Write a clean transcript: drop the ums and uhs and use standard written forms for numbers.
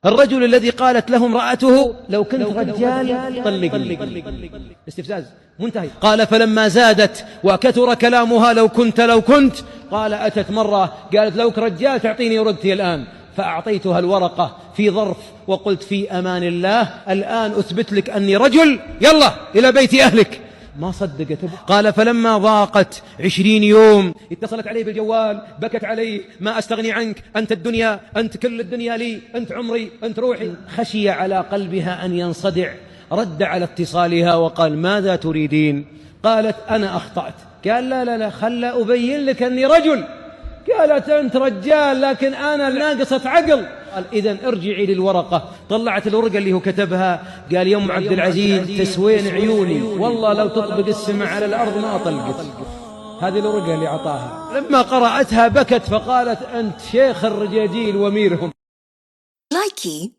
الرجل الذي قالت له امرأته لو كنت رجال طلقني، استفزاز منتهي. قال فلما زادت وكثر كلامها لو كنت، قال أتت مرة قالت لو رجال تعطيني ردتي الآن، فأعطيتها الورقة في ظرف وقلت في أمان الله الآن أثبت لك أني رجل، يلا إلى بيت أهلك. ما صدقت. قال فلما ضاقت 20 يوم اتصلت عليه بالجوال، بكت عليه، ما أستغني عنك، أنت الدنيا، أنت كل الدنيا لي، أنت عمري، أنت روحي. خشي على قلبها أن ينصدع، رد على اتصالها وقال ماذا تريدين؟ قالت أنا أخطأت. قال لا خل أبين لك أني رجل. قالت أنت رجال لكن أنا ناقصة عقل. قال إذن ارجعي للورقة. طلعت الورقة اللي هو كتبها، قال يا أم عبد العزيز تسوين عيوني، والله لو تطبق السماء على الأرض ما طلقت. هذه الورقة اللي أعطاها. لما قرأتها بكت فقالت أنت شيخ الرجاجيل وأميرهم. لايكي